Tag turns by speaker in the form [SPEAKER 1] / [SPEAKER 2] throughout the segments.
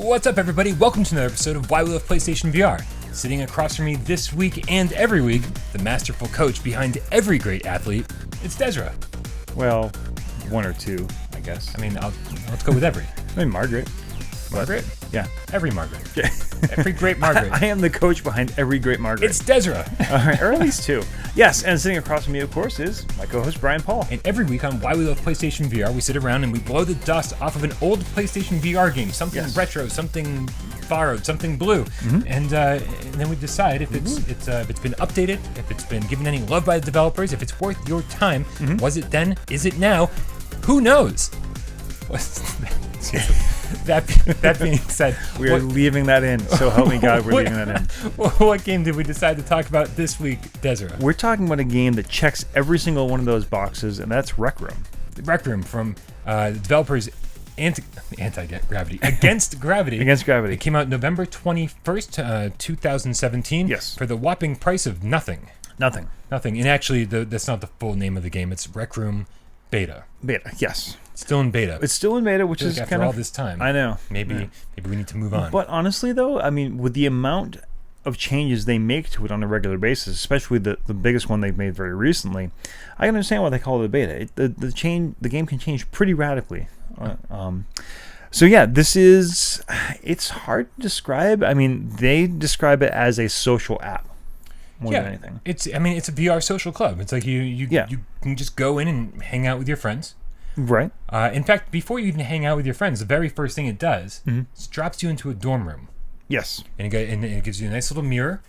[SPEAKER 1] What's up, everybody? Welcome to another episode of Why We Love PlayStation VR. Sitting across from me this week and every week, the masterful coach behind every great athlete, it's Desra.
[SPEAKER 2] Well, one or two, I guess.
[SPEAKER 1] I mean, let's go with every.
[SPEAKER 2] I mean, Margaret.
[SPEAKER 1] Margaret?
[SPEAKER 2] Yeah.
[SPEAKER 1] Every Margaret. Every great Margaret.
[SPEAKER 2] I am the coach behind every great Margaret.
[SPEAKER 1] It's Desra.
[SPEAKER 2] All right, or at least two. Yes, and sitting across from me, of course, is my co-host, Brian Paul.
[SPEAKER 1] And every week on Why We Love PlayStation VR, we sit around and we blow the dust off of an old PlayStation VR game. Something retro, something borrowed, something blue. Mm-hmm. And then we decide if it's been updated, if it's been given any love by the developers, if it's worth your time. Mm-hmm. Was it then? Is it now? Who knows? That being said,
[SPEAKER 2] we are leaving that in. So help me God, we're leaving that in.
[SPEAKER 1] What game did we decide to talk about this week, Desiree?
[SPEAKER 2] We're talking about a game that checks every single one of those boxes, and that's Rec Room.
[SPEAKER 1] Rec Room from the developers Anti-Gravity. Against Gravity.
[SPEAKER 2] Against Gravity.
[SPEAKER 1] It came out November 21st, 2017.
[SPEAKER 2] Yes.
[SPEAKER 1] For the whopping price of nothing.
[SPEAKER 2] Nothing.
[SPEAKER 1] And actually, that's not the full name of the game. It's Rec Room Beta.
[SPEAKER 2] Beta, yes.
[SPEAKER 1] Still in beta.
[SPEAKER 2] It's still in beta, which is
[SPEAKER 1] after
[SPEAKER 2] kind of...
[SPEAKER 1] all this time.
[SPEAKER 2] I know.
[SPEAKER 1] Maybe we need to move on.
[SPEAKER 2] But honestly, though, I mean, with the amount of changes they make to it on a regular basis, especially the biggest one they've made very recently, I can understand why they call it a beta. The game can change pretty radically. So yeah, it's hard to describe. I mean, they describe it as a social app more than anything.
[SPEAKER 1] It's a VR social club. It's like you can just go in and hang out with your friends.
[SPEAKER 2] Right.
[SPEAKER 1] In fact, before you even hang out with your friends, the very first thing it does is drops you into a dorm room.
[SPEAKER 2] Yes.
[SPEAKER 1] And it gives you a nice little mirror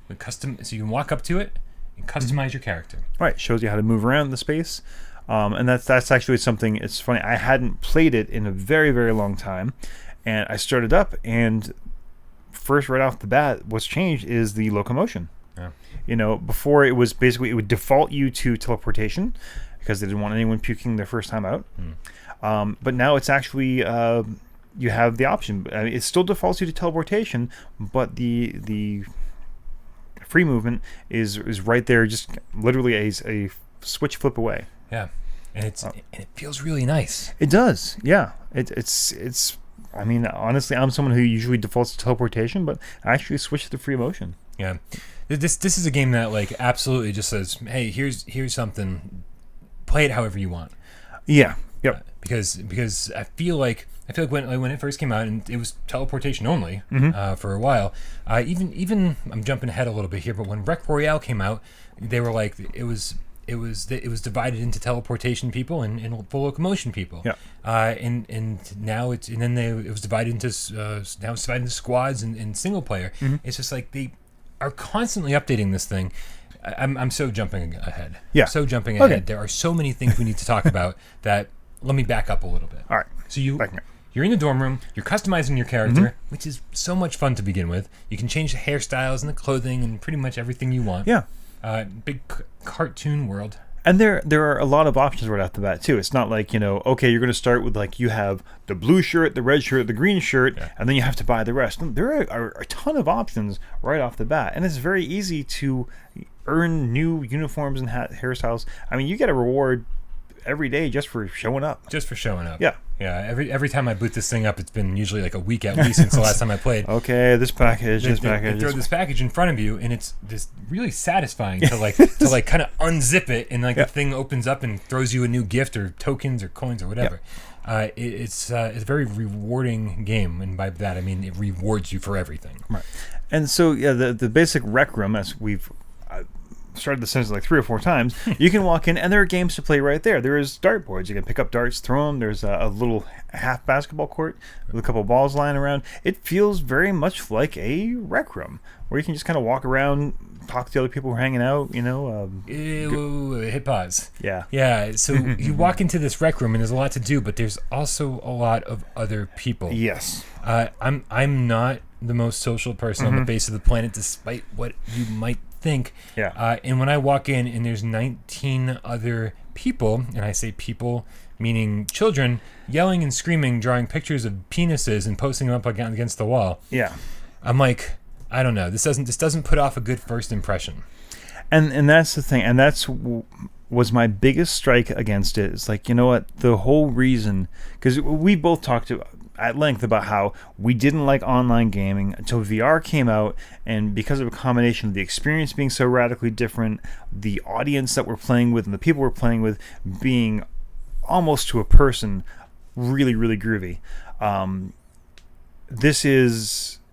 [SPEAKER 1] with so you can walk up to it and customize your character.
[SPEAKER 2] Right. Shows you how to move around the space. And that's actually something. It's funny. I hadn't played it in a very, very long time, and I started up, and first right off the bat, what's changed is the locomotion.
[SPEAKER 1] Yeah.
[SPEAKER 2] Before it was basically it would default you to teleportation because they didn't want anyone puking their first time out. But now it's actually you have the option. I mean, it still defaults you to teleportation, but the free movement is right there, just literally a switch flip away.
[SPEAKER 1] Yeah, and it feels really nice.
[SPEAKER 2] It does. Yeah, it's. I mean, honestly, I'm someone who usually defaults to teleportation, but I actually switched to free motion.
[SPEAKER 1] Yeah, this is a game that like absolutely just says, hey, here's something. Play it however you want.
[SPEAKER 2] Yeah. Yep.
[SPEAKER 1] Because I feel like when it first came out and it was teleportation only for a while. Even I'm jumping ahead a little bit here, but when Royale came out, they were like it was divided into teleportation people and full locomotion people.
[SPEAKER 2] Yeah.
[SPEAKER 1] And now it was divided into squads and single player. It's just like they are constantly updating this thing. I'm so jumping ahead.
[SPEAKER 2] Yeah.
[SPEAKER 1] So jumping ahead.
[SPEAKER 2] Okay.
[SPEAKER 1] There are so many things we need to talk about that. Let me back up a little bit.
[SPEAKER 2] All right.
[SPEAKER 1] So you're in the dorm room. You're customizing your character, which is so much fun to begin with. You can change the hairstyles and the clothing and pretty much everything you want.
[SPEAKER 2] Yeah.
[SPEAKER 1] Big cartoon world.
[SPEAKER 2] And there are a lot of options right off the bat too. It's not like, okay, you're going to start with like you have the blue shirt, the red shirt, the green shirt, and then you have to buy the rest. There are a ton of options right off the bat, and it's very easy to earn new uniforms and hairstyles. I mean, you get a reward every day just for showing up.
[SPEAKER 1] Yeah. Every time I boot this thing up, it's been usually like a week at least since the last time I played.
[SPEAKER 2] Okay, this package.
[SPEAKER 1] They throw this package in front of you, and it's just really satisfying to kind of unzip it, and the thing opens up and throws you a new gift or tokens or coins or whatever. Yeah. It's a very rewarding game, and by that I mean it rewards you for everything.
[SPEAKER 2] Right. And so the basic Rec Room, as we've started the sentence like 3 or 4 times, you can walk in and there are games to play right there. There is dartboards. You can pick up darts, throw them. There's a little half basketball court with a couple of balls lying around. It feels very much like a Rec Room where you can just kind of walk around, talk to the other people who are hanging out,
[SPEAKER 1] hit pause.
[SPEAKER 2] Yeah.
[SPEAKER 1] So you walk into this Rec Room and there's a lot to do, but there's also a lot of other people.
[SPEAKER 2] Yes.
[SPEAKER 1] I'm not the most social person on the face of the planet, despite what you might think.
[SPEAKER 2] Yeah.
[SPEAKER 1] And when I walk in and there's 19 other people, and I say people meaning children, yelling and screaming, drawing pictures of penises and posting them up against the wall.
[SPEAKER 2] Yeah.
[SPEAKER 1] I'm like, I don't know. This doesn't put off a good first impression.
[SPEAKER 2] And that's the thing, and that's was my biggest strike against it. It's like, you know what, the whole reason, because we both talked at length about how we didn't like online gaming until VR came out, and because of a combination of the experience being so radically different, the audience that we're playing with and the people we're playing with being almost to a person really, really groovy.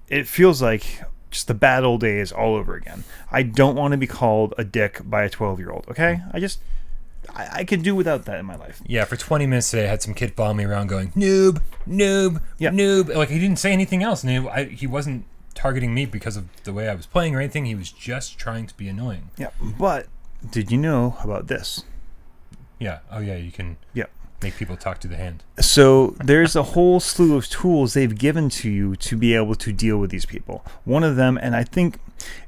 [SPEAKER 2] It feels like just the bad old days all over again. I don't want to be called a dick by a 12-year-old, okay? I could do without that in my life.
[SPEAKER 1] Yeah, for 20 minutes today, I had some kid following me around going, noob, noob, noob. Like, he didn't say anything else. And he wasn't targeting me because of the way I was playing or anything. He was just trying to be annoying.
[SPEAKER 2] Yeah, but did you know about this?
[SPEAKER 1] Yeah. Oh, yeah, you can make people talk to the hand.
[SPEAKER 2] So there's a whole slew of tools they've given to you to be able to deal with these people. One of them, and I think,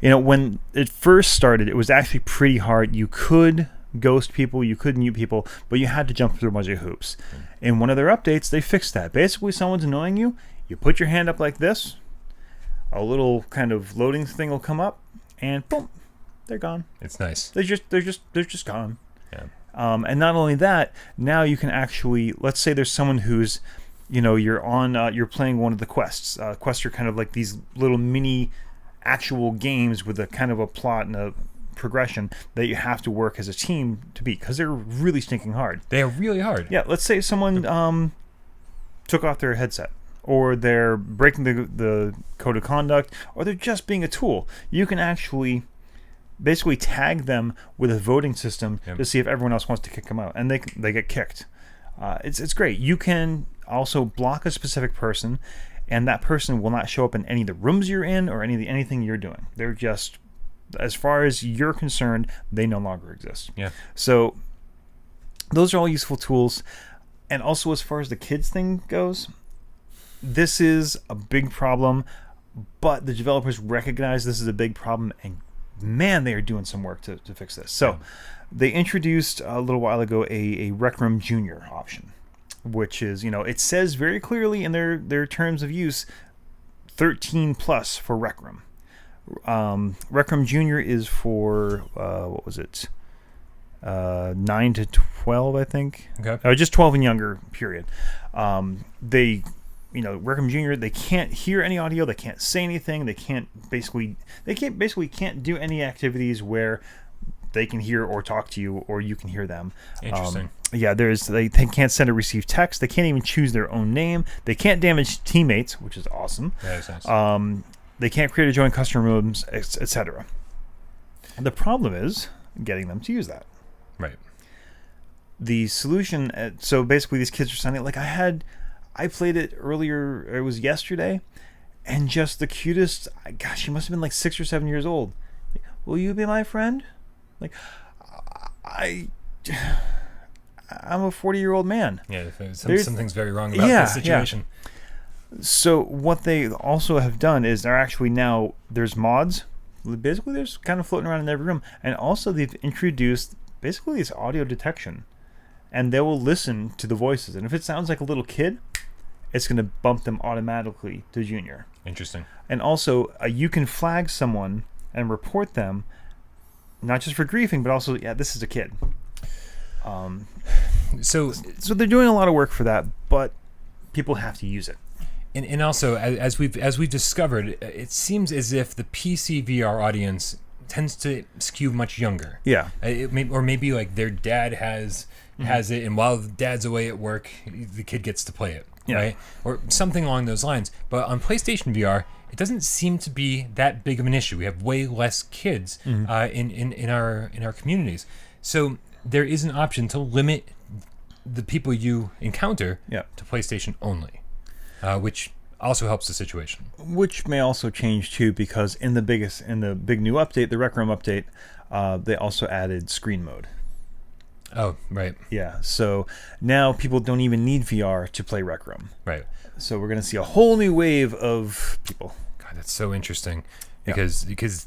[SPEAKER 2] when it first started, it was actually pretty hard. You could ghost people, you could mute people, but you had to jump through a bunch of hoops. In one of their updates, they fixed that. Basically, someone's annoying you, you put your hand up like this, a little kind of loading thing will come up, and boom, they're gone.
[SPEAKER 1] It's nice.
[SPEAKER 2] They're just gone.
[SPEAKER 1] Yeah.
[SPEAKER 2] And not only that, now you can actually, let's say there's someone who's, you're playing one of the quests. Quests are kind of like these little mini actual games with a kind of a plot and a progression that you have to work as a team to beat, because they're really stinking hard.
[SPEAKER 1] They are really hard.
[SPEAKER 2] Yeah, let's say someone took off their headset, or they're breaking the code of conduct, or they're just being a tool. You can actually basically tag them with a voting system to see if everyone else wants to kick them out, and they get kicked. It's great. You can also block a specific person, and that person will not show up in any of the rooms you're in or anything you're doing. They're just, as far as you're concerned, they no longer exist.
[SPEAKER 1] Yeah.
[SPEAKER 2] So those are all useful tools. And also, as far as the kids thing goes, this is a big problem, but the developers recognize this is a big problem, and man, they are doing some work to fix this. So they introduced a little while ago a Rec Room Junior option, which is, it says very clearly in their terms of use, 13 plus for Rec Room. Rec Room Junior is for, 9 to 12, I think.
[SPEAKER 1] Okay.
[SPEAKER 2] Just 12 and younger, period. Rec Room Junior, they can't hear any audio, they can't say anything, they can't do any activities where they can hear or talk to you, or you can hear them.
[SPEAKER 1] Interesting.
[SPEAKER 2] They can't send or receive text, they can't even choose their own name, they can't damage teammates, which is awesome.
[SPEAKER 1] That is nice.
[SPEAKER 2] They can't create or join custom rooms, etc. The problem is getting them to use that.
[SPEAKER 1] Right.
[SPEAKER 2] The solution, so basically these kids are signing, like I played it earlier, it was yesterday, and just the cutest, gosh, she must have been like 6 or 7 years old. Will you be my friend? Like, I'm a 40-year-old man.
[SPEAKER 1] Yeah, something's very wrong about this situation.
[SPEAKER 2] Yeah. So what they also have done is there's mods. Basically, there's kind of floating around in every room. And also they've introduced basically this audio detection. And they will listen to the voices. And if it sounds like a little kid, it's going to bump them automatically to junior.
[SPEAKER 1] Interesting.
[SPEAKER 2] And also, you can flag someone and report them, not just for griefing, but also, this is a kid. So they're doing a lot of work for that, but people have to use it.
[SPEAKER 1] And also, as we've discovered, it seems as if the PC VR audience tends to skew much younger.
[SPEAKER 2] Yeah.
[SPEAKER 1] Or maybe like their dad has it, and while the dad's away at work, the kid gets to play it, right? Or something along those lines. But on PlayStation VR, it doesn't seem to be that big of an issue. We have way less kids in our communities, so there is an option to limit the people you encounter to PlayStation only, which also helps the situation.
[SPEAKER 2] Which may also change too, because in the big new update, the Rec Room update, they also added screen mode.
[SPEAKER 1] Oh, right.
[SPEAKER 2] Yeah, so now people don't even need VR to play Rec Room.
[SPEAKER 1] Right.
[SPEAKER 2] So we're going to see a whole new wave of people.
[SPEAKER 1] God, that's so interesting. Because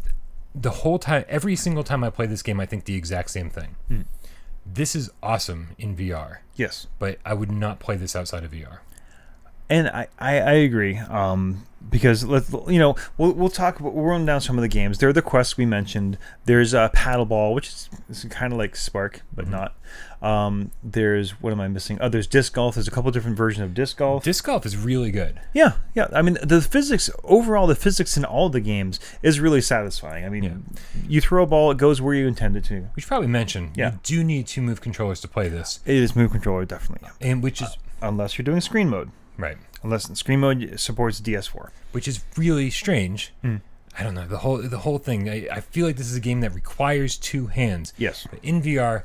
[SPEAKER 1] the whole time, every single time I play this game, I think the exact same thing. This is awesome in VR.
[SPEAKER 2] Yes.
[SPEAKER 1] But I would not play this outside of VR.
[SPEAKER 2] And I agree. because we'll talk about, we'll run down some of the games. There are the quests we mentioned. There's Paddleball, which is kind of like Spark, but not. There's, what am I missing? Oh, there's disc golf. There's a couple different versions of disc golf.
[SPEAKER 1] Disc golf is really good.
[SPEAKER 2] Yeah. I mean, the physics in all the games is really satisfying. I mean, you throw a ball, it goes where you intend it to.
[SPEAKER 1] We should probably mention, you do need 2 move controllers to play this.
[SPEAKER 2] It is move controller, definitely.
[SPEAKER 1] And which is
[SPEAKER 2] unless you're doing screen mode.
[SPEAKER 1] Right.
[SPEAKER 2] Unless screen mode supports DS4.
[SPEAKER 1] Which is really strange. I don't know, the whole thing. I feel like this is a game that requires 2 hands.
[SPEAKER 2] Yes.
[SPEAKER 1] But in VR,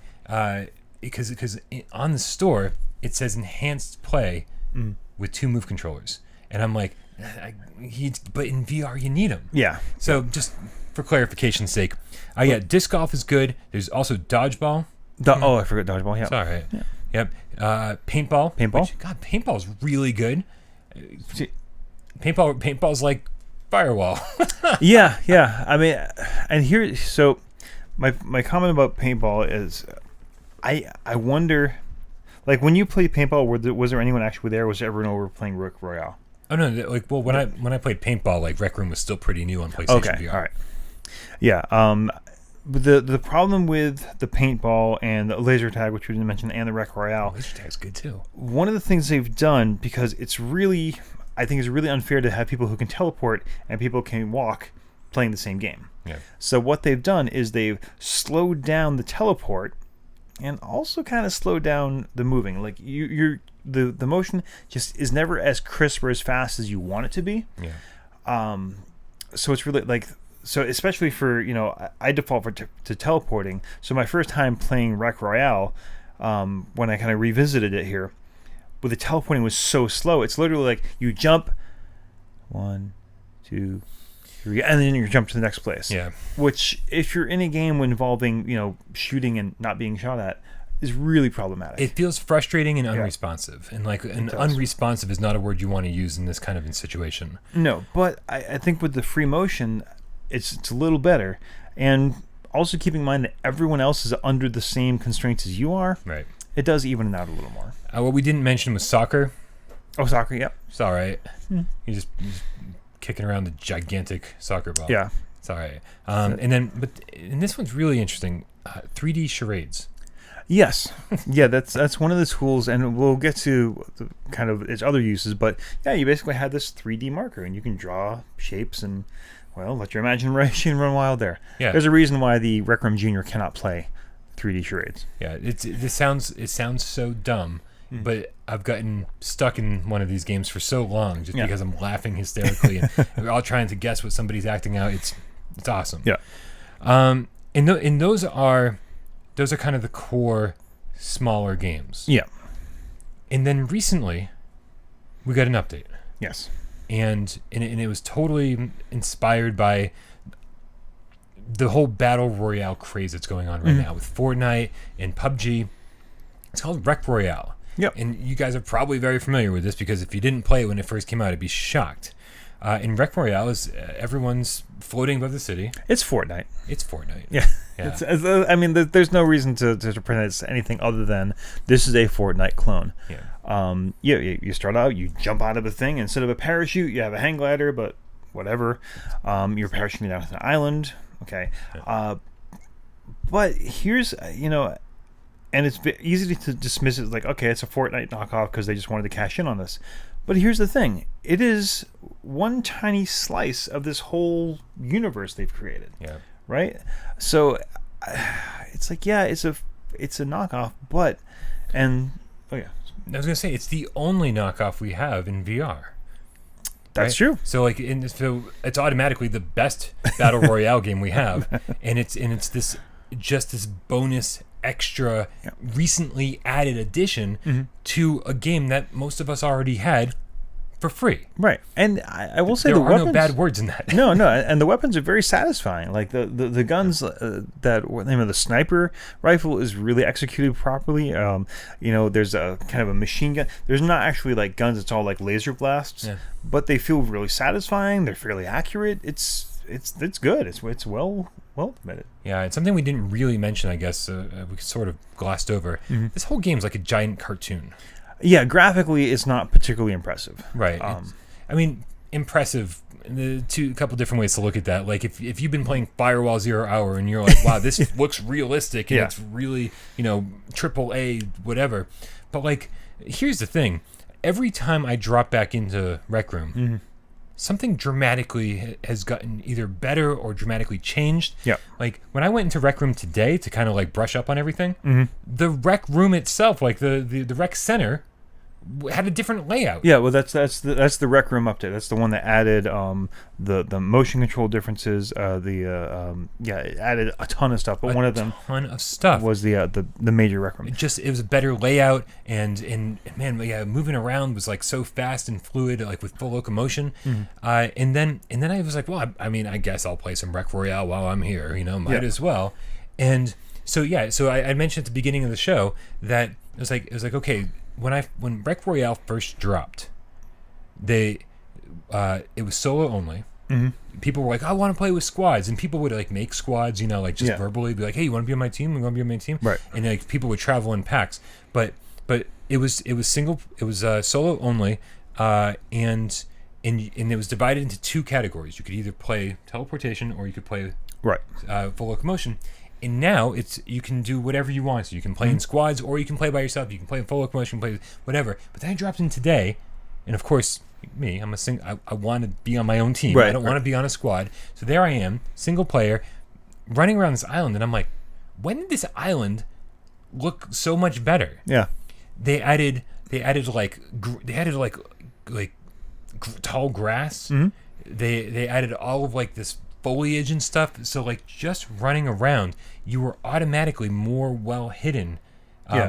[SPEAKER 1] because on the store it says enhanced play with 2 move controllers, and I'm like, but in VR you need them.
[SPEAKER 2] Yeah.
[SPEAKER 1] So just for clarification's sake, disc golf is good. There's also dodgeball.
[SPEAKER 2] I forgot dodgeball. Yeah.
[SPEAKER 1] It's all right. Yeah. Yep. Paintball. Which, God, paintball's really good. Paintball's like Firewall.
[SPEAKER 2] yeah. I mean, and here, so my comment about paintball is, I wonder, like when you played paintball, was there anyone actually there? Was everyone over playing Royale?
[SPEAKER 1] Oh no, when I played paintball, like Rec Room was still pretty new on PlayStation VR.
[SPEAKER 2] All right. Yeah. The problem with the paintball and the laser tag, which we didn't mention, and the Rec Royale,
[SPEAKER 1] laser tag's good too.
[SPEAKER 2] One of the things they've done, because I think it's really unfair to have people who can teleport and people can walk playing the same game.
[SPEAKER 1] Yeah.
[SPEAKER 2] So what they've done is they've slowed down the teleport and also kind of slowed down the moving. Like the motion just is never as crisp or as fast as you want it to be.
[SPEAKER 1] Yeah.
[SPEAKER 2] So it's really like. So especially for, I default to teleporting. So my first time playing Rec Royale, when I kind of revisited it here, but the teleporting was so slow. It's literally like you jump 1, 2, 3, and then you jump to the next place.
[SPEAKER 1] Yeah.
[SPEAKER 2] Which, if you're in a game involving, shooting and not being shot at, is really problematic.
[SPEAKER 1] It feels frustrating and unresponsive. And unresponsive is not a word you want to use in this kind of situation.
[SPEAKER 2] No, but I think with the free motion, it's a little better. And also keeping in mind that everyone else is under the same constraints as you are.
[SPEAKER 1] Right.
[SPEAKER 2] It does even it out a little more.
[SPEAKER 1] What we didn't mention was soccer.
[SPEAKER 2] Oh, soccer, yep.
[SPEAKER 1] It's all right. You're just kicking around the gigantic soccer ball.
[SPEAKER 2] Yeah.
[SPEAKER 1] It's all right. But this one's really interesting. 3D charades.
[SPEAKER 2] Yes. Yeah, that's one of the tools, and we'll get to kind of its other uses, but yeah, you basically have this 3D marker, and you can draw shapes and, well, let your imagination run wild there.
[SPEAKER 1] Yeah.
[SPEAKER 2] There's a reason why the Rec Room Junior cannot play 3D charades.
[SPEAKER 1] Yeah, it sounds so dumb, but I've gotten stuck in one of these games for so long just because I'm laughing hysterically and we're all trying to guess what somebody's acting out. It's awesome.
[SPEAKER 2] Yeah.
[SPEAKER 1] And those are kind of the core smaller games.
[SPEAKER 2] Yeah.
[SPEAKER 1] And then recently we got an update.
[SPEAKER 2] Yes.
[SPEAKER 1] And it was totally inspired by the whole battle royale craze that's going on right now with Fortnite and PUBG. It's called Rec Royale.
[SPEAKER 2] Yep.
[SPEAKER 1] And you guys are probably very familiar with this because if you didn't play it when it first came out, I'd be shocked. In Rec Royale is everyone's floating above the city.
[SPEAKER 2] It's Fortnite.
[SPEAKER 1] It's Fortnite.
[SPEAKER 2] Yeah. There's no reason to pretend it's anything other than this is a Fortnite clone.
[SPEAKER 1] Yeah.
[SPEAKER 2] You start out, you jump out of a thing. Instead of a parachute, you have a hang glider, but whatever. You're parachuting down to an island. Okay. Yeah. But here's, and it's easy to dismiss it like, okay, it's a Fortnite knockoff because they just wanted to cash in on this. But here's the thing. It is one tiny slice of this whole universe they've created.
[SPEAKER 1] Yeah.
[SPEAKER 2] Right? So it's like, yeah, it's a knockoff, but I was
[SPEAKER 1] going to say it's the only knockoff we have in VR.
[SPEAKER 2] That's true.
[SPEAKER 1] So it's automatically the best battle royale game we have, and it's this bonus extra recently added addition to a game that most of us already had for free.
[SPEAKER 2] Right. And I will say
[SPEAKER 1] there
[SPEAKER 2] the
[SPEAKER 1] are
[SPEAKER 2] weapons,
[SPEAKER 1] no bad words in that.
[SPEAKER 2] No, and the weapons are very satisfying. Like the guns, the sniper rifle is really executed properly. There's a kind of a machine gun. There's not actually like guns. It's all like laser blasts, but they feel really satisfying. They're fairly accurate. It's good. It's well implemented.
[SPEAKER 1] Yeah, it's something we didn't really mention. I guess we sort of glossed over. This whole game's like a giant cartoon.
[SPEAKER 2] Yeah, graphically, it's not particularly impressive.
[SPEAKER 1] Right. impressive. A couple different ways to look at that. Like if you've been playing Firewall 0 Hour and you're like, wow, this looks realistic and it's really, triple A, whatever. But like, here's the thing. Every time I drop back into Rec Room, something dramatically has gotten either better or dramatically changed.
[SPEAKER 2] Yeah.
[SPEAKER 1] Like when I went into Rec Room today to kind of like brush up on everything, the Rec Room itself, like the Rec Center, had a different layout.
[SPEAKER 2] Yeah, well, that's the Rec Room update. That's the one that added the motion control differences. It added a ton of stuff, but one of them was the major Rec Room.
[SPEAKER 1] It was a better layout, and man, moving around was like so fast and fluid, like with full locomotion. And then I was like, well, I mean, I guess I'll play some Rec Royale while I'm here. Might as well. And so I mentioned at the beginning of the show that it was like okay. When Rec Royale first dropped, it was solo only. People were like, I want to play with squads, and people would like make squads, verbally be like, hey, you want to be on my team? You want to be on my team?
[SPEAKER 2] Right.
[SPEAKER 1] And like people would travel in packs, but it was single. It was solo only, and it was divided into two categories. You could either play teleportation or you could play full locomotion. And now you can do whatever you want. So you can play in squads, or you can play by yourself. You can play in full locomotion, play whatever. But then I dropped in today, and of course, me, I want to be on my own team. I don't want to be on a squad. So there I am, single player, running around this island, and I'm like, when did this island look so much better?
[SPEAKER 2] Yeah,
[SPEAKER 1] they added tall grass. They added all of like this foliage and stuff, so like just running around, you were automatically more well hidden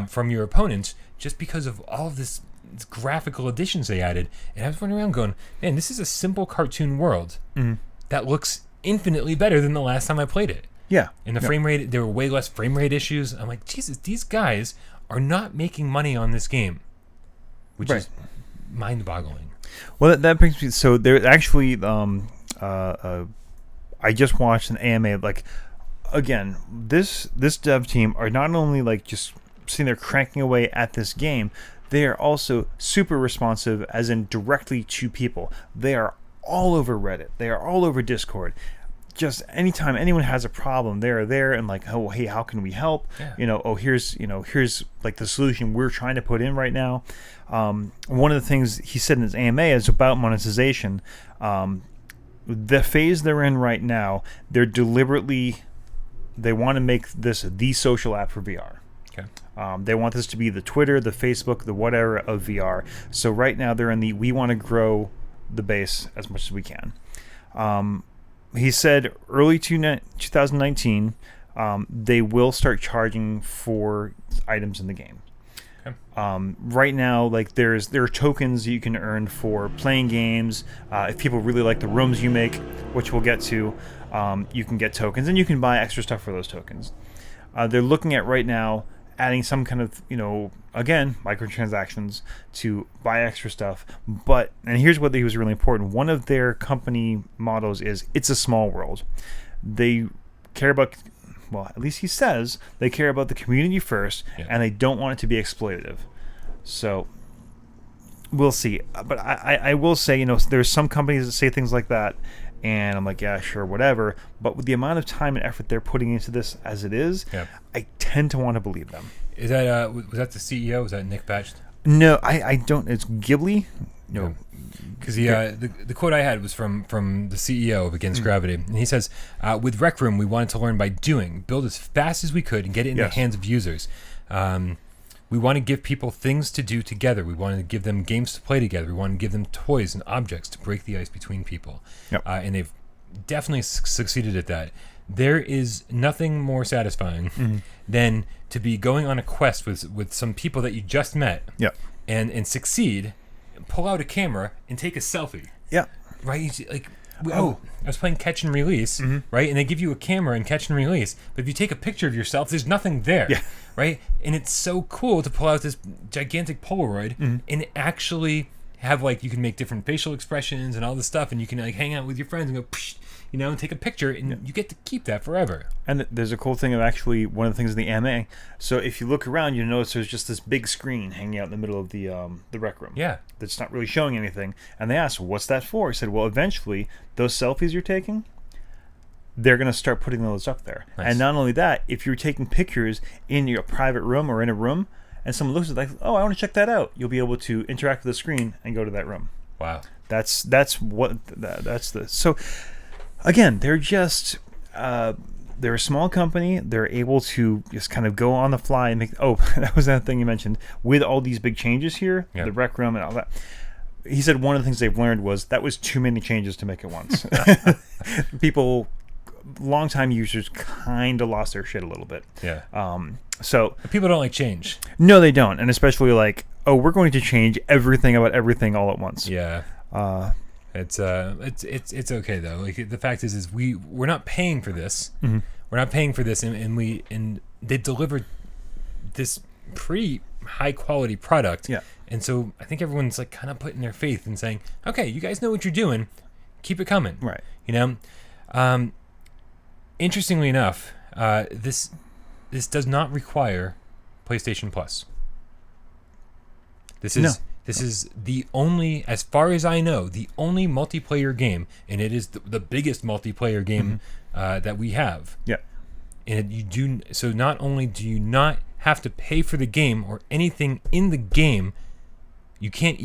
[SPEAKER 1] from your opponents just because of all of this graphical additions they added. And I was running around going, man, this is a simple cartoon world that looks infinitely better than the last time I played it.
[SPEAKER 2] Yeah.
[SPEAKER 1] And the frame rate, there were way less frame rate issues. I'm like, Jesus, these guys are not making money on this game, which is mind-boggling.
[SPEAKER 2] Well, that brings me, so there actually I just watched an AMA. Like, again, this dev team are not only like just sitting there cranking away at this game, they are also super responsive, as in directly to people. They are all over Reddit. They are all over Discord. Just anytime anyone has a problem, they are there and like, oh, hey, how can we help? Yeah. Here's like the solution we're trying to put in right now. One of the things he said in his AMA is about monetization. The phase they're in right now, they want to make this the social app for VR.
[SPEAKER 1] Okay.
[SPEAKER 2] They want this to be the Twitter, the Facebook, the whatever of VR. So right now they're in we want to grow the base as much as we can. He said early 2019, they will start charging for items in the game. Right now, like there are tokens you can earn for playing games. If people really like the rooms you make, which we'll get to, you can get tokens, and you can buy extra stuff for those tokens. They're looking at right now adding some kind of, again, microtransactions to buy extra stuff. And here's what was really important. One of their company mottos is, it's a small world. They care about, well, at least he says, they care about the community first, and they don't want it to be exploitative. So we'll see. But I will say, there's some companies that say things like that, and I'm like, yeah, sure, whatever. But with the amount of time and effort they're putting into this as it is, I tend to want to believe them.
[SPEAKER 1] Is that was that the CEO? Was that Nick Batch?
[SPEAKER 2] No, I don't. It's Ghibli. No,
[SPEAKER 1] because the quote I had was from the CEO of Against Gravity, and he says, "With Rec Room, we wanted to learn by doing, build as fast as we could, and get it in the hands of users. We want to give people things to do together. We want to give them games to play together. We want to give them toys and objects to break the ice between people." And they've definitely succeeded at that. There is nothing more satisfying than to be going on a quest with some people that you just met, and succeed, pull out a camera and take a selfie. Right? I was playing Catch and Release, right? And they give you a camera and Catch and Release, but if you take a picture of yourself, there's nothing there, right? And it's so cool to pull out this gigantic Polaroid and actually have, like, you can make different facial expressions and all this stuff, and you can like hang out with your friends and go, psh, and take a picture, and you get to keep that forever.
[SPEAKER 2] And there's a cool thing of actually one of the things in the MA. So if you look around, you notice there's just this big screen hanging out in the middle of the rec room.
[SPEAKER 1] Yeah.
[SPEAKER 2] That's not really showing anything. And they asked, what's that for? I said, well, eventually, those selfies you're taking, they're going to start putting those up there.
[SPEAKER 1] Nice.
[SPEAKER 2] And not only that, if you're taking pictures in your private room or in a room, and someone looks at it like, oh, I want to check that out, you'll be able to interact with the screen and go to that room.
[SPEAKER 1] Wow.
[SPEAKER 2] That's the so again, they're just they're a small company. They're able to just kind of go on the fly and make. Oh, that was that thing you mentioned with all these big changes here, the rec room and all that. He said one of the things they've learned was that was too many changes to make at once. People, longtime users, kind of lost their shit a little bit.
[SPEAKER 1] Yeah.
[SPEAKER 2] So
[SPEAKER 1] people don't like change.
[SPEAKER 2] No, they don't, and especially like, oh, we're going to change everything about everything all at once.
[SPEAKER 1] Yeah. It's okay though. Like the fact is we're not paying for this.
[SPEAKER 2] Mm-hmm.
[SPEAKER 1] We're not paying for this, and they delivered this pretty high quality product.
[SPEAKER 2] Yeah.
[SPEAKER 1] And so I think everyone's like kind of putting their faith and saying, okay, you guys know what you're doing, keep it coming.
[SPEAKER 2] Right.
[SPEAKER 1] Interestingly enough, this does not require PlayStation Plus. This is the only, as far as I know, the only multiplayer game, and it is the biggest multiplayer game that we have.
[SPEAKER 2] Yeah.
[SPEAKER 1] And so not only do you not have to pay for the game or anything in the game, you can't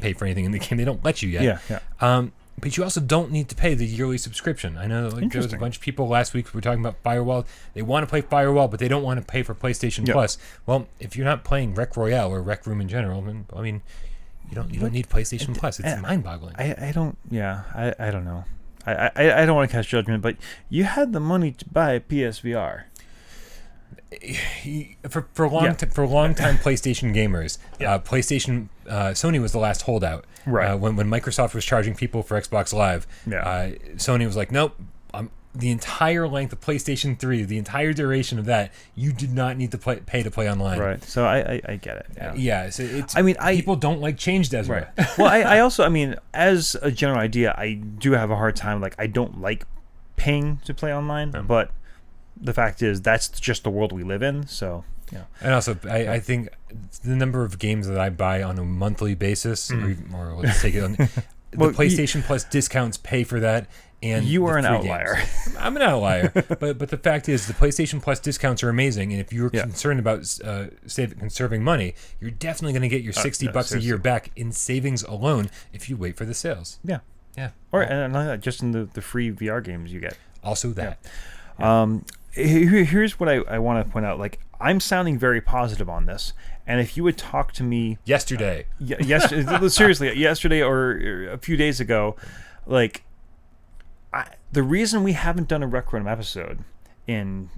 [SPEAKER 1] pay for anything in the game. They don't let you yet.
[SPEAKER 2] Yeah.
[SPEAKER 1] But you also don't need to pay the yearly subscription. I know there was a bunch of people last week who were talking about Firewall. They want to play Firewall, but they don't want to pay for PlayStation Plus. Well, if you're not playing Royale or Rec Room in general, then, I mean, you don't need PlayStation Plus. It's mind-boggling.
[SPEAKER 2] I don't know. I don't want to cast judgment, but you had the money to buy a PSVR.
[SPEAKER 1] For long-time PlayStation gamers, Sony was the last holdout.
[SPEAKER 2] Right.
[SPEAKER 1] When Microsoft was charging people for Xbox Live, Sony was like, nope. The entire length of PlayStation 3, the entire duration of that, you did not need to pay to play online.
[SPEAKER 2] Right. So I get it.
[SPEAKER 1] Yeah. So it's. People don't like change, Desiree.
[SPEAKER 2] Right. Well, I also, as a general idea, I do have a hard time. Like, I don't like paying to play online, but the fact is that's just the world we live in. So. Yeah. And
[SPEAKER 1] also, I think the number of games that I buy on a monthly basis, or let's take it on the PlayStation Plus discounts pay for that. And
[SPEAKER 2] you are an outlier.
[SPEAKER 1] I'm an outlier, but the fact is the PlayStation Plus discounts are amazing, and if you're concerned about conserving money, you're definitely going to get your $60 a year back in savings alone if you wait for the sales.
[SPEAKER 2] Yeah. Or and just in the free VR games you get.
[SPEAKER 1] Also that.
[SPEAKER 2] Yeah. Here's what I want to point out. Like, I'm sounding very positive on this, and if you would talk to me
[SPEAKER 1] yesterday,
[SPEAKER 2] seriously, yesterday or a few days ago, like. The reason we haven't done a Rec Room episode in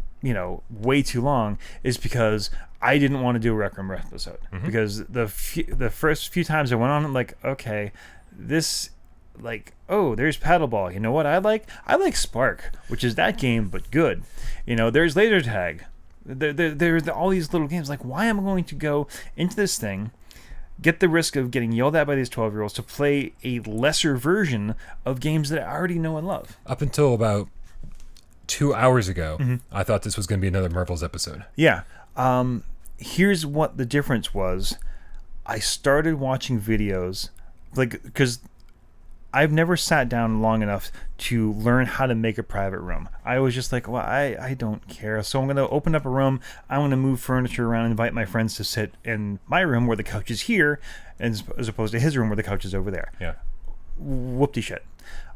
[SPEAKER 2] way too long is because I didn't want to do a Rec Room episode because the first few times I went on, I'm like, okay, this there's paddleball. You know what I like? I like Spark, which is that game but good. There's laser tag. There's all these little games. Like, why am I going to go into this thing? Get the risk of getting yelled at by these 12-year-olds to play a lesser version of games that I already know and love.
[SPEAKER 1] Up until about 2 hours ago, I thought this was going to be another Marvel's episode.
[SPEAKER 2] Yeah. Here's what the difference was. I started watching videos, because I've never sat down long enough to learn how to make a private room. I was just like, well, I don't care. So I'm going to open up a room. I'm going to move furniture around and invite my friends to sit in my room where the couch is here, as opposed to his room where the couch is over there.
[SPEAKER 1] Yeah.
[SPEAKER 2] Whoopty shit.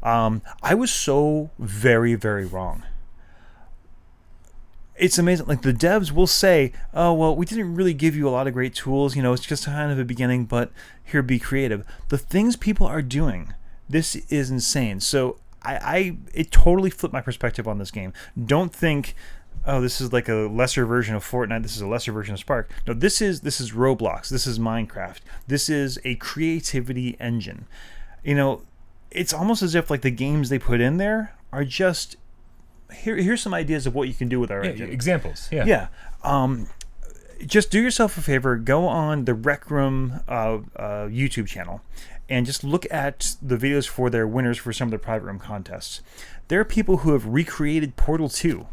[SPEAKER 2] I was so very, very wrong. It's amazing. Like, the devs will say, oh, well, we didn't really give you a lot of great tools. It's just kind of a beginning, but here, be creative. The things people are doing, this is insane. So it totally flipped my perspective on this game. Don't think, oh, this is like a lesser version of Fortnite. This is a lesser version of Spark. No, this is Roblox. This is Minecraft. This is a creativity engine. It's almost as if like the games they put in there are just here's some ideas of what you can do with our engine.
[SPEAKER 1] Examples. Yeah.
[SPEAKER 2] Yeah. just do yourself a favor. Go on the Rec Room YouTube channel and just look at the videos for their winners for some of the private room contests. There are people who have recreated Portal 2.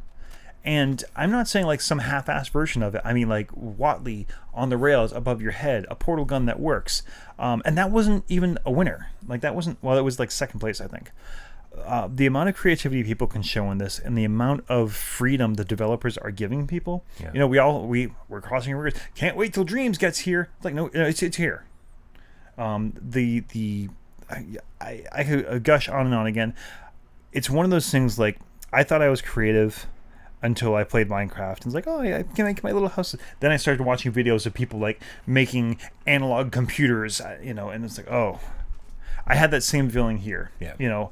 [SPEAKER 2] And I'm not saying like some half-assed version of it. I mean like Watley on the rails above your head, a portal gun that works. And that wasn't even a winner. Like that wasn't, well, it was like second place, I think. The amount of creativity people can show in this and the amount of freedom the developers are giving people. Yeah. You know, we're crossing our fingers. Can't wait till Dreams gets here. It's like, no, it's here. I could gush on and on again. It's one of those things like, I thought I was creative until I played Minecraft. And it's like, oh, yeah, I can make my little house. Then I started watching videos of people like making analog computers, you know, and it's like, oh, I had that same feeling here.
[SPEAKER 1] Yeah.
[SPEAKER 2] You know,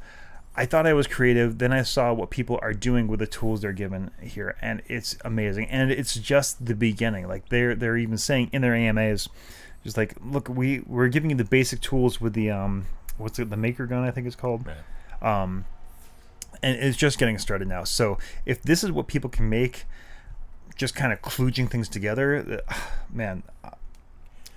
[SPEAKER 2] I thought I was creative. Then I saw what people are doing with the tools they're given here, and it's amazing. And it's just the beginning. Like they're even saying in their AMAs, just like, look, we're giving you the basic tools with the what's it, the maker gun, I think it's called. Right. And it's just getting started now. So if this is what people can make, just kind of kludging things together, man,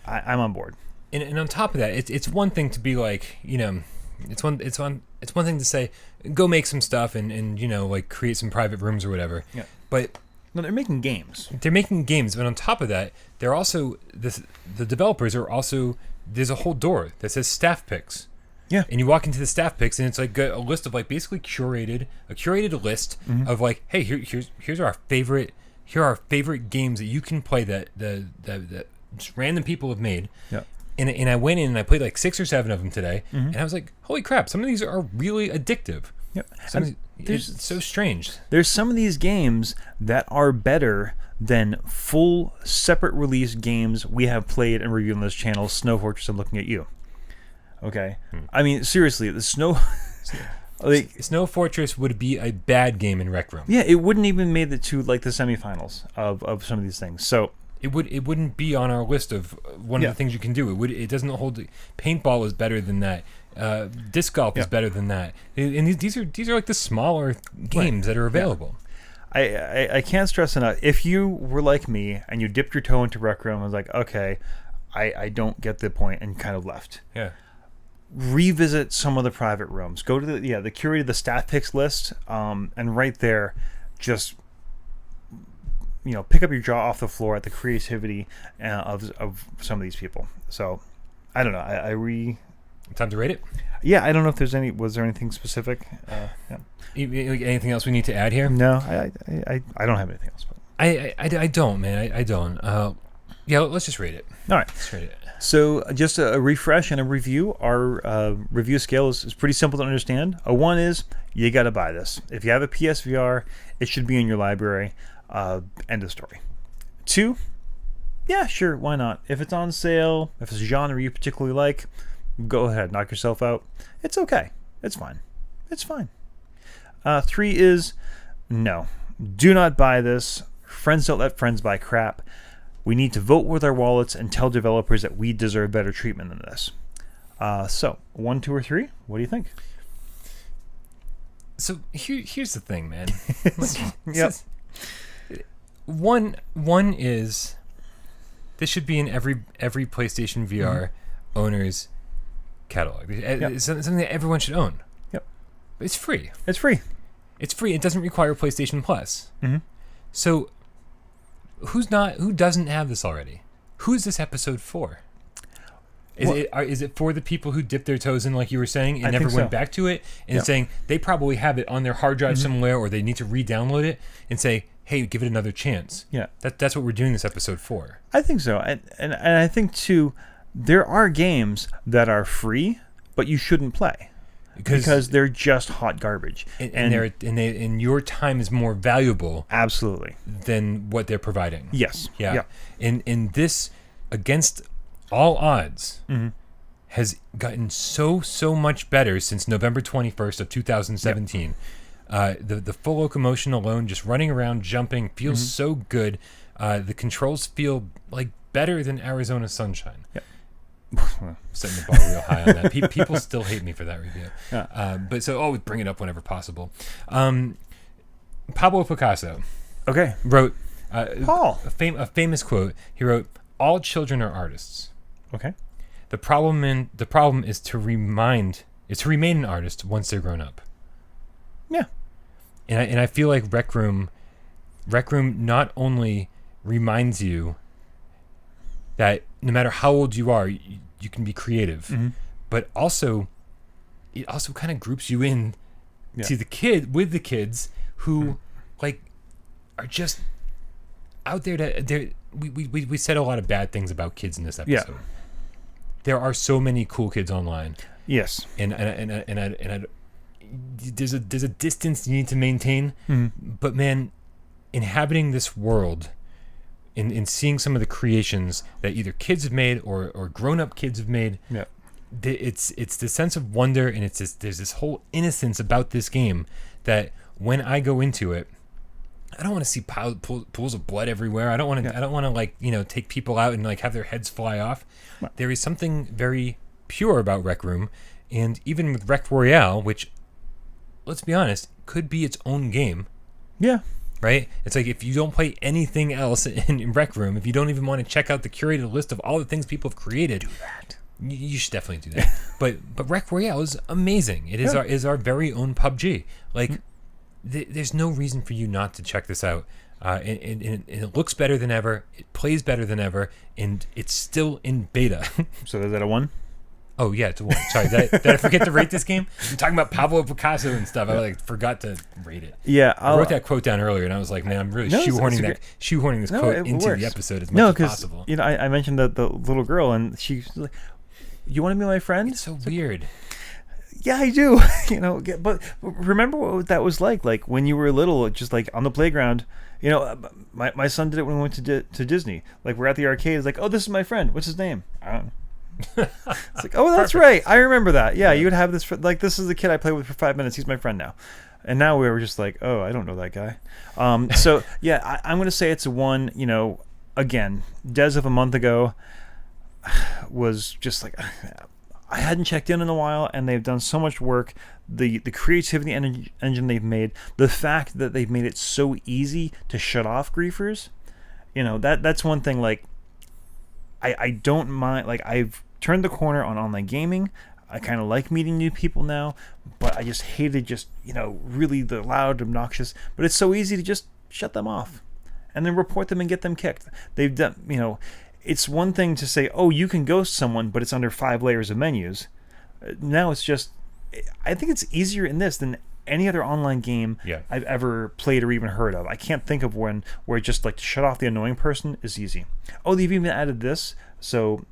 [SPEAKER 2] I'm on board.
[SPEAKER 1] And on top of that, it's one thing to be like, you know, it's one thing to say, go make some stuff and you know, like create some private rooms or whatever.
[SPEAKER 2] Yeah.
[SPEAKER 1] But
[SPEAKER 2] no, they're making games.
[SPEAKER 1] They're making games, but on top of that, they're also the developers are also, there's a whole door that says staff picks.
[SPEAKER 2] Yeah.
[SPEAKER 1] And you walk into the staff picks, and it's like a list of like basically a curated list of like, hey, here's our favorite games that you can play that just random people have made.
[SPEAKER 2] Yeah.
[SPEAKER 1] And I went in and I played like 6 or 7 of them today, and I was like, holy crap, some of these are really addictive.
[SPEAKER 2] Yep.
[SPEAKER 1] It's so strange.
[SPEAKER 2] There's some of these games that are better than full separate release games we have played and reviewed on this channel. Snow Fortress, I'm looking at you. Okay. I mean, seriously, the Snow
[SPEAKER 1] Fortress would be a bad game in Rec Room.
[SPEAKER 2] Yeah, it wouldn't even made it to like the semifinals of some of these things. So
[SPEAKER 1] it wouldn't be on our list of one of the things you can do. It doesn't hold. Paintball is better than that. Disc golf is better than that. And these are like the smaller games that are available.
[SPEAKER 2] Yeah. I can't stress enough. If you were like me and you dipped your toe into Rec Room and was like, okay, I don't get the point, and kind of left.
[SPEAKER 1] Yeah.
[SPEAKER 2] Revisit some of the private rooms. Go to the curated the stat picks list, and right there, just pick up your jaw off the floor at the creativity of some of these people. So I don't know.
[SPEAKER 1] Time to rate it.
[SPEAKER 2] Yeah, I don't know if there's any. Was there anything specific?
[SPEAKER 1] Anything else we need to add here?
[SPEAKER 2] No, I don't have anything else. But.
[SPEAKER 1] I don't, man. I don't. Yeah, let's just rate it.
[SPEAKER 2] All right.
[SPEAKER 1] Let's rate it.
[SPEAKER 2] So just a refresh and a review. Our review scale is pretty simple to understand. A 1 is you got to buy this. If you have a PSVR, it should be in your library. End of story. 2, yeah, sure, why not? If it's on sale, if it's a genre you particularly like, go ahead, knock yourself out. It's okay. It's fine. It's fine. 3 is no. Do not buy this. Friends don't let friends buy crap. We need to vote with our wallets and tell developers that we deserve better treatment than this. So, 1, 2, or 3? What do you think?
[SPEAKER 1] So here's the thing, man.
[SPEAKER 2] Yep.
[SPEAKER 1] One is this should be in every PlayStation VR owner's catalog. It's something that everyone should own.
[SPEAKER 2] Yep.
[SPEAKER 1] It's free.
[SPEAKER 2] It's free.
[SPEAKER 1] It's free. It doesn't require PlayStation Plus.
[SPEAKER 2] Mm-hmm.
[SPEAKER 1] So who doesn't have this already? Who's this episode for? Is it for the people who dipped their toes in, like you were saying, and never went back to it, and saying they probably have it on their hard drive somewhere, or they need to re-download it and say, hey, give it another chance?
[SPEAKER 2] Yeah.
[SPEAKER 1] That's what we're doing this episode for.
[SPEAKER 2] I think so. And I think, too, there are games that are free, but you shouldn't play. Because they're just hot garbage,
[SPEAKER 1] and your time is more valuable,
[SPEAKER 2] absolutely,
[SPEAKER 1] than what they're providing.
[SPEAKER 2] Yes,
[SPEAKER 1] yeah. And this, against all odds, has gotten so much better since November 21st of 2017. Yep. The full Locomotion alone, just running around, jumping, feels so good. The controls feel like better than Arizona Sunshine.
[SPEAKER 2] Yep.
[SPEAKER 1] Setting the bar real high on that. People still hate me for that review. Yeah. But so always bring it up whenever possible. Pablo Picasso
[SPEAKER 2] wrote, Paul.
[SPEAKER 1] A famous quote. He wrote, "All children are artists.
[SPEAKER 2] Okay.
[SPEAKER 1] The problem is to remain an artist once they're grown up."
[SPEAKER 2] Yeah.
[SPEAKER 1] And I feel like Rec Room not only reminds you that no matter how old you are, you can be creative, but also it also kind of groups you in to the kids who like are just out there we said a lot of bad things about kids in this episode.
[SPEAKER 2] Yeah.
[SPEAKER 1] There are so many cool kids online.
[SPEAKER 2] Yes.
[SPEAKER 1] And there's a distance you need to maintain. But man, inhabiting this world and seeing some of the creations that either kids have made or grown-up kids have made, it's the sense of wonder, and there's this whole innocence about this game that when I go into it, I don't want to see pools of blood everywhere. I don't want to like, take people out and like have their heads fly off. There is something very pure about Rec Room, and even with Royale, which, let's be honest, could be its own game.
[SPEAKER 2] Yeah.
[SPEAKER 1] Right? It's like if you don't play anything else in Rec Room, if you don't even want to check out the curated list of all the things people have created,
[SPEAKER 2] do that.
[SPEAKER 1] You should definitely do that. but Rec Royale is amazing. It is our very own PUBG. Like, there's no reason for you not to check this out. And it looks better than ever. It plays better than ever, and it's still in beta.
[SPEAKER 2] So is that a 1?
[SPEAKER 1] Oh yeah, it's a 1. Sorry, did I forget to rate this game? I'm talking about Pablo Picasso and stuff. I forgot to rate it.
[SPEAKER 2] Yeah,
[SPEAKER 1] I wrote that quote down earlier, and I was like, man, I'm really shoehorning this quote into the episode as much as possible.
[SPEAKER 2] I mentioned the little girl, and she's like, "You want to be my friend?"
[SPEAKER 1] It's so weird.
[SPEAKER 2] Yeah, I do. But remember what that was like when you were little, just like on the playground. My son did it when we went to Disney. Like, we're at the arcade. It's like, "Oh, this is my friend. What's his name?" I don't know. It's like, oh, that's right. I remember that. Yeah, you would have this. Like, this is the kid I played with for 5 minutes. He's my friend now. And now we were just like, oh, I don't know that guy. So yeah, I'm gonna say it's a 1. Again, Des of a month ago was just like, I hadn't checked in a while, and they've done so much work. The creativity engine they've made, the fact that they've made it so easy to shut off griefers, that's one thing. Like, I don't mind. Like, I've turned the corner on online gaming. I kind of like meeting new people now, but I just hated really the loud, obnoxious. But it's so easy to just shut them off, and then report them and get them kicked. They've done. It's one thing to say, oh, you can ghost someone, but it's under 5 layers of menus. Now it's just, I think it's easier in this than any other online game I've ever played or even heard of. I can't think of one where just like to shut off the annoying person is easy. Oh, they've even added this. So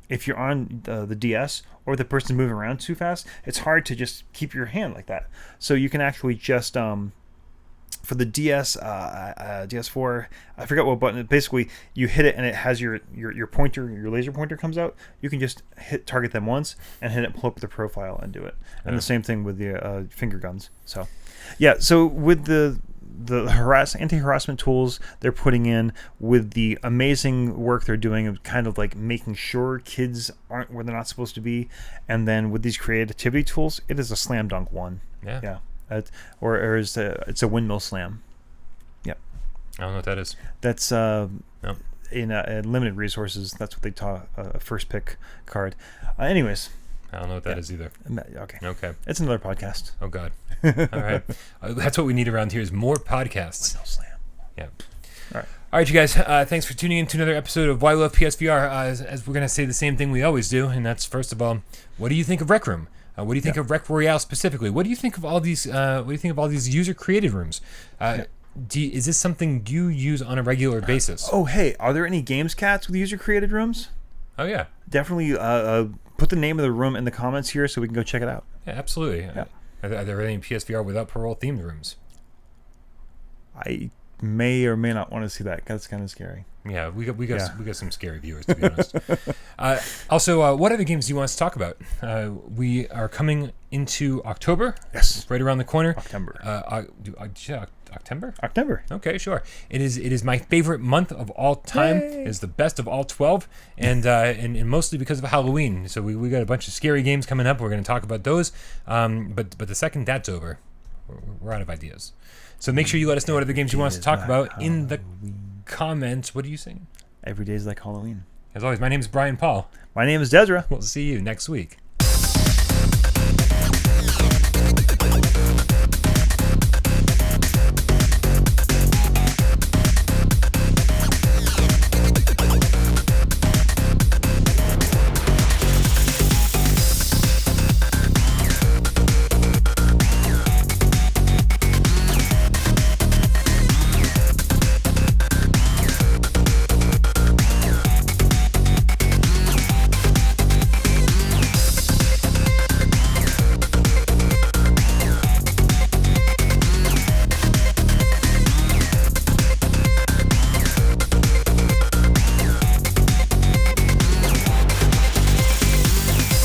[SPEAKER 2] if you're on the DS or the person's moving around too fast, it's hard to just keep your hand like that. So you can actually just for the DS, DS4, I forgot what button. Basically, you hit it and it has your pointer, your laser pointer comes out. You can just target them once and hit it, pull up the profile and do it. And the same thing with the finger guns. So, yeah. So with the anti-harassment tools they're putting in, with the amazing work they're doing of kind of like making sure kids aren't where they're not supposed to be, and then with these creativity tools, it is a slam dunk 1. Yeah. Or it's a windmill slam. Yep.
[SPEAKER 1] I don't know what that is.
[SPEAKER 2] That's
[SPEAKER 1] no.
[SPEAKER 2] in limited resources. That's what they taught a first pick card. Anyways,
[SPEAKER 1] I don't know what that is either. Okay.
[SPEAKER 2] It's another podcast.
[SPEAKER 1] Oh God. All right. That's what we need around here is more podcasts.
[SPEAKER 2] Windmill slam.
[SPEAKER 1] Yeah. All right, you guys. Thanks for tuning in to another episode of Why We Love PSVR. As we're gonna say the same thing we always do, and that's, first of all, what do you think of Rec Room? What do you think of Rec Royale specifically? What do you think of all these? What do you think of all these user-created rooms? Is this something you use on a regular basis?
[SPEAKER 2] Oh, hey, are there any games cats with user-created rooms?
[SPEAKER 1] Oh yeah,
[SPEAKER 2] definitely. Put the name of the room in the comments here so we can go check it out.
[SPEAKER 1] Yeah, absolutely.
[SPEAKER 2] Yeah.
[SPEAKER 1] Are there any PSVR without Parole themed rooms?
[SPEAKER 2] I may or may not want to see that. That's kind of scary.
[SPEAKER 1] Yeah, we got some scary viewers, to be honest. Also, what other games do you want us to talk about? We are coming into October.
[SPEAKER 2] Yes,
[SPEAKER 1] right around the corner.
[SPEAKER 2] October.
[SPEAKER 1] October?
[SPEAKER 2] October.
[SPEAKER 1] Okay, sure. It is my favorite month of all time.
[SPEAKER 2] Yay.
[SPEAKER 1] It's the best of all 12, and mostly because of Halloween. So we got a bunch of scary games coming up. We're going to talk about those. But the second that's over, we're out of ideas. So make sure you let us know what other games you want us to talk about in the comments. What are you saying?
[SPEAKER 2] Every day is like Halloween.
[SPEAKER 1] As always, my name is Brian Paul.
[SPEAKER 2] My name is Desra.
[SPEAKER 1] We'll see you next week.